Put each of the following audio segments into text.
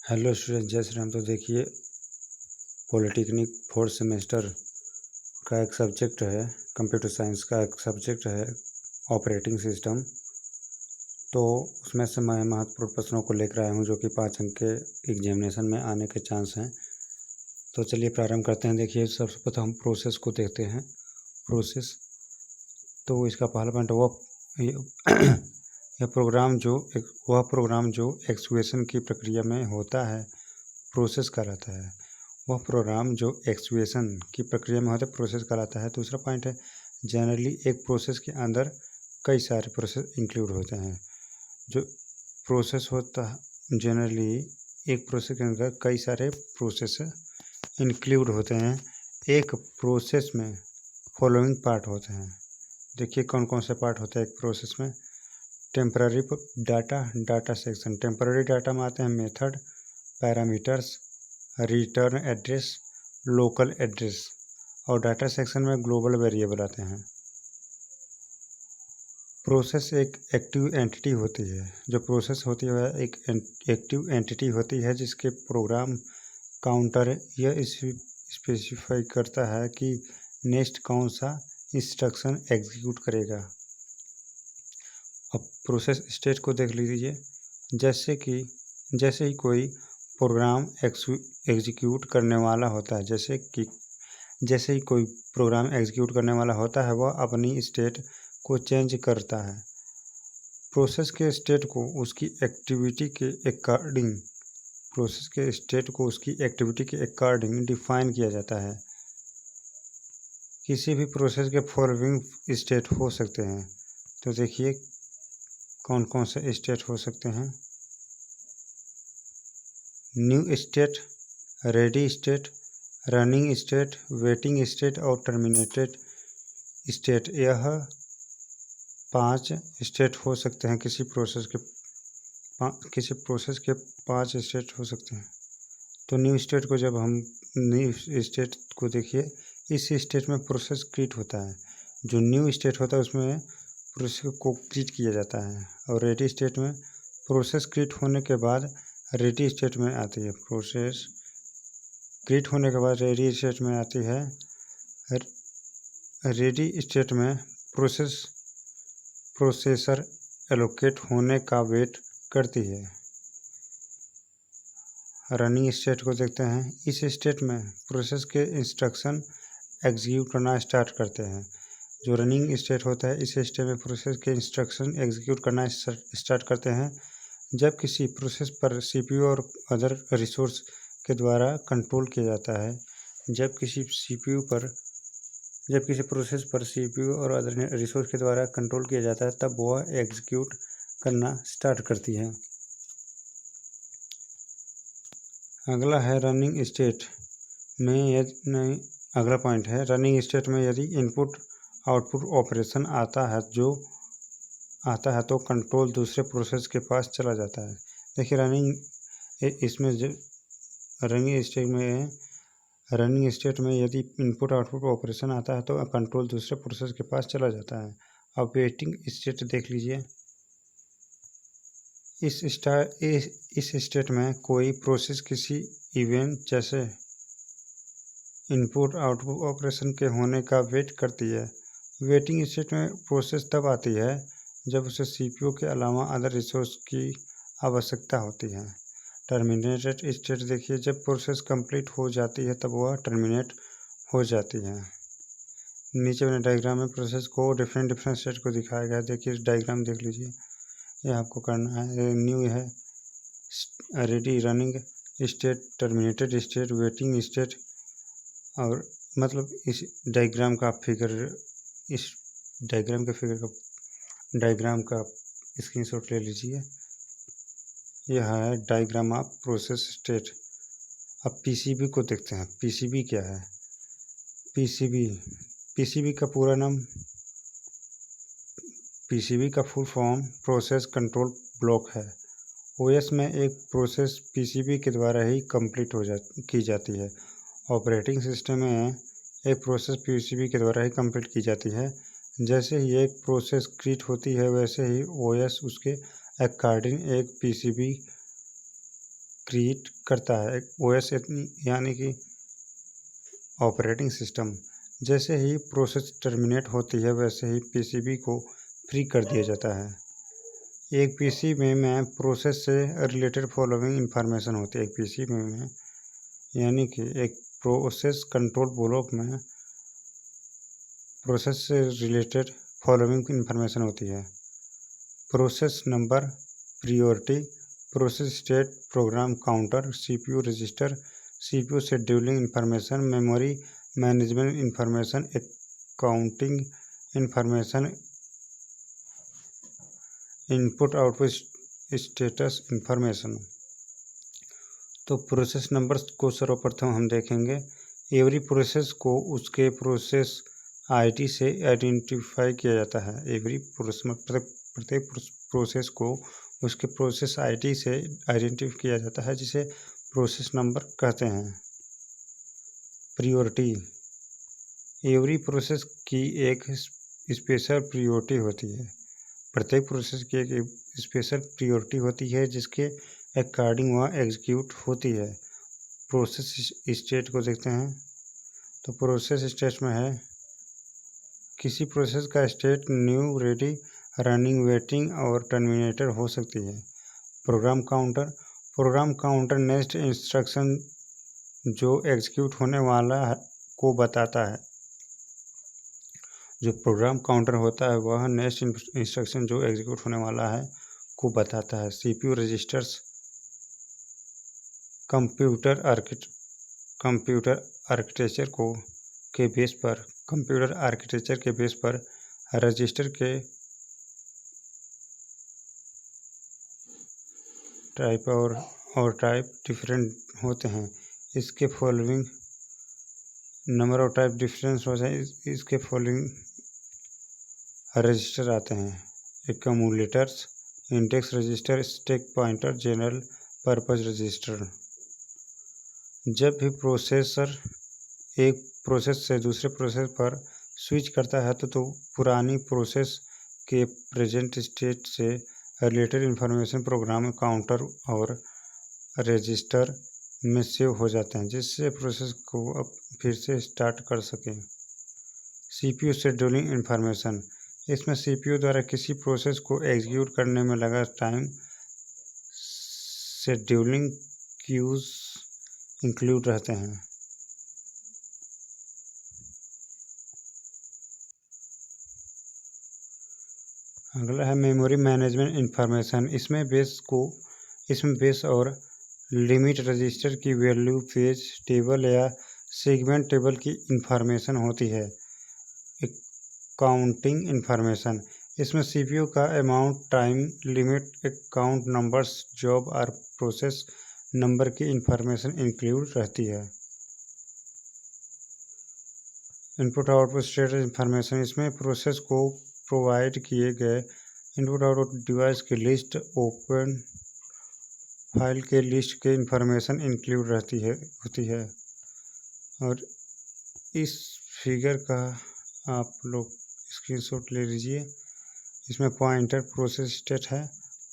Hello student, जय श्री राम। तो देखिए, पॉलिटेक्निक फोर्थ सेमेस्टर का एक सब्जेक्ट है, कंप्यूटर साइंस का एक सब्जेक्ट है ऑपरेटिंग सिस्टम। तो उसमें से मैं महत्वपूर्ण प्रश्नों को लेकर आया हूँ जो कि 5 अंक के एग्जामिनेशन में आने के चांस हैं। तो चलिए प्रारंभ करते हैं। देखिए, सबसे पहले हम प्रोसेस को देखते हैं। प्रोसेस तो इसका पहला पॉइंट यह प्रोग्राम जो एक्चुएशन की प्रक्रिया में होता है प्रोसेस कहलाता है। वह प्रोग्राम जो एक्चुएशन की प्रक्रिया में होता है प्रोसेस कहलाता है। दूसरा पॉइंट है, जनरली एक प्रोसेस के अंदर कई सारे प्रोसेस इंक्लूड होते हैं। जो प्रोसेस होता है जनरली एक प्रोसेस के अंदर कई सारे प्रोसेस इंक्लूड होते हैं। एक प्रोसेस में फॉलोइंग पार्ट होते हैं। देखिए कौन कौन से पार्ट होते हैं एक प्रोसेस में। Temporary data section. Temporary data में आते हैं method, parameters, return address, local address, और डाटा सेक्शन में ग्लोबल वेरिएबल आते हैं। प्रोसेस एक एक्टिव एंटिटी होती है। जो प्रोसेस होती है वह एक एक्टिव एंटिटी होती है जिसके प्रोग्राम काउंटर यह स्पेसिफाई करता है कि नेक्स्ट कौन सा इंस्ट्रक्शन एग्जीक्यूट करेगा। अब प्रोसेस स्टेट को देख लीजिए। जैसे ही कोई प्रोग्राम एग्जीक्यूट करने वाला होता है जैसे ही कोई प्रोग्राम एग्जीक्यूट करने वाला होता है वह अपनी स्टेट को चेंज करता है। प्रोसेस के स्टेट को उसकी एक्टिविटी के अकॉर्डिंग डिफाइन किया जाता है। किसी भी प्रोसेस के फॉलोइंग स्टेट हो सकते हैं। तो देखिए कौन कौन से स्टेट हो सकते हैं। New state, ready state, running state, waiting state और टर्मिनेटेड स्टेट। यह 5 स्टेट हो सकते हैं। किसी प्रोसेस के 5 स्टेट हो सकते हैं। तो न्यू स्टेट को देखिए, इस स्टेट में प्रोसेस क्रिएट होता है। जो न्यू स्टेट होता है उसमें प्रोसेस को क्रिएट किया जाता है। और रेडी स्टेट में प्रोसेस क्रिएट होने के बाद रेडी स्टेट में आती है। प्रोसेस क्रिएट होने के बाद रेडी स्टेट में आती है। रेडी स्टेट में प्रोसेसर एलोकेट होने का वेट करती है। रनिंग स्टेट को देखते हैं। इस स्टेट में प्रोसेस के इंस्ट्रक्शन एग्जीक्यूट करना स्टार्ट करते हैं। जो रनिंग स्टेट होता है इस स्टेट में प्रोसेस के इंस्ट्रक्शन एग्जीक्यूट करना स्टार्ट करते हैं। जब किसी प्रोसेस पर सीपीयू और अदर रिसोर्स के द्वारा कंट्रोल किया जाता है। जब किसी प्रोसेस पर सीपीयू और अदर रिसोर्स के द्वारा कंट्रोल किया जाता है तब वह एग्जीक्यूट करना स्टार्ट करती है। अगला है रनिंग स्टेट में अगला पॉइंट है, रनिंग स्टेट में यदि इनपुट आउटपुट ऑपरेशन आता है तो कंट्रोल दूसरे प्रोसेस के पास चला जाता है। देखिए रनिंग स्टेट में यदि इनपुट आउटपुट ऑपरेशन आता है तो कंट्रोल दूसरे प्रोसेस के पास चला जाता है। अब वेटिंग स्टेट देख लीजिए। इस स्टेट में कोई प्रोसेस किसी इवेंट जैसे इनपुट आउटपुट ऑपरेशन के होने का वेट करती है। वेटिंग स्टेट में प्रोसेस तब आती है जब उसे सीपीयू के अलावा अदर रिसोर्स की आवश्यकता होती है। टर्मिनेटेड स्टेट देखिए, जब प्रोसेस कंप्लीट हो जाती है तब वह टर्मिनेट हो जाती है। नीचे वाले डायग्राम में प्रोसेस को डिफरेंट स्टेट को दिखाया गया है। देखिए डायग्राम देख लीजिए। यह आपको करना है। न्यू है, ready, running state, terminated state, waiting state. और मतलब इस डायग्राम का स्क्रीनशॉट ले लीजिए। यह है डायग्राम ऑफ प्रोसेस स्टेट। अब पीसीबी को देखते हैं। पीसीबी क्या है। पीसीबी का पूरा नाम, पीसीबी का full form process control block है। ओएस में एक प्रोसेस पीसीबी के द्वारा ही कंप्लीट की जाती है। ऑपरेटिंग सिस्टम में एक प्रोसेस पीसीबी के द्वारा ही कंप्लीट की जाती है। जैसे ही एक प्रोसेस क्रिएट होती है वैसे ही ओएस उसके अकॉर्डिंग एक पीसीबी क्रिएट करता है। ओएस यानी कि ऑपरेटिंग सिस्टम। जैसे ही प्रोसेस टर्मिनेट होती है वैसे ही पीसीबी को फ्री कर दिया जाता है। एक पीसी में प्रोसेस से रिलेटेड फॉलोइंग इंफॉर्मेशन होती है। एक पीसी में यानी कि एक प्रोसेस कंट्रोल ब्लॉक में प्रोसेस से रिलेटेड फॉलोइंग इंफॉर्मेशन होती है। Process number, priority, process state, program counter, CPU register, CPU scheduling information, memory management information, accounting information, input output status information. तो प्रोसेस नंबर को सर्वप्रथम हम देखेंगे। एवरी प्रोसेस को उसके प्रोसेस आईडी से आइडेंटिफाई किया जाता है। एवरी प्रोसेस प्रत्येक प्रोसेस को उसके प्रोसेस आईडी से आइडेंटिफाई किया जाता है, जिसे प्रोसेस नंबर कहते हैं। प्रायोरिटी, एवरी प्रोसेस की एक स्पेशल प्रायोरिटी होती है। प्रत्येक प्रोसेस की एक स्पेशल प्रायोरिटी होती है जिसके अकॉर्डिंग वह एग्जीक्यूट होती है। प्रोसेस स्टेट को देखते हैं। तो प्रोसेस स्टेट में है किसी प्रोसेस का state new, ready, running, waiting और टर्मिनेटर हो सकती है। Program counter, program counter next instruction जो एग्जीक्यूट होने वाला है को बताता है। जो प्रोग्राम काउंटर होता है वह नेक्स्ट इंस्ट्रक्शन जो एग्जीक्यूट होने वाला है को बताता है। सीपीयू रजिस्टर्स, कंप्यूटर आर्किटेक्चर के बेस पर रजिस्टर के टाइप डिफरेंट होते हैं। इसके following number of type difference हो जाए, इसके फॉलोइंग रजिस्टर आते हैं। एक्यूमुलेटर्स, index register, stack pointer, general purpose register. जब भी प्रोसेसर एक प्रोसेस से दूसरे प्रोसेस पर स्विच करता है तो पुरानी प्रोसेस के प्रेजेंट स्टेट से रिलेटेड इंफॉर्मेशन प्रोग्राम काउंटर और रजिस्टर में सेव हो जाते हैं, जिससे प्रोसेस को अब फिर से स्टार्ट कर सकें। सीपीयू शेड्यूलिंग इंफॉर्मेशन, इसमें सीपीयू द्वारा किसी प्रोसेस को एग्जीक्यूट करने में लगा टाइम शेड्यूलिंग क्यूज इंक्लूड रहते हैं। अगला है मेमोरी मैनेजमेंट इंफॉर्मेशन। इसमें बेस और लिमिट रजिस्टर की वैल्यू, पेज टेबल या सेगमेंट टेबल की इंफॉर्मेशन होती है। काउंटिंग इंफॉर्मेशन, इसमें सीपीयू का amount, time limit, account numbers, job और प्रोसेस नंबर की इंफॉर्मेशन इंक्लूड रहती है। इनपुट आउटपुट स्टेटस इंफॉर्मेशन, इसमें प्रोसेस को प्रोवाइड किए गए इनपुट आउटपुट डिवाइस की लिस्ट, ओपन फाइल के लिस्ट के इंफॉर्मेशन इंक्लूड होती है। और इस फिगर का आप लोग स्क्रीनशॉट ले लीजिए। इसमें पॉइंटर प्रोसेस स्टेट है,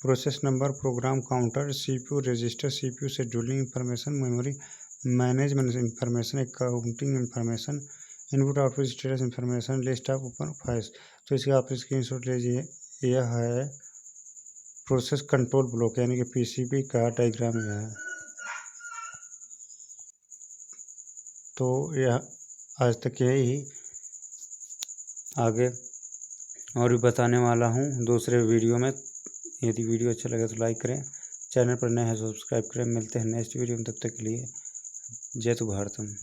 process number, program counter, CPU register, CPU scheduling information, memory management information, accounting information, input output status information, list of open files. तो इसका आप स्क्रीनशॉट लीजिए। यह है प्रोसेस कंट्रोल ब्लॉक यानी कि पीसीबी का डायग्राम यह है। तो यह आज तक यही, आगे और भी बताने वाला हूँ दूसरे वीडियो में। यदि वीडियो अच्छा लगे तो लाइक करें, चैनल पर नए हैं सब्सक्राइब करें। मिलते हैं नेक्स्ट वीडियो में, तब तक के लिए जय भारतम।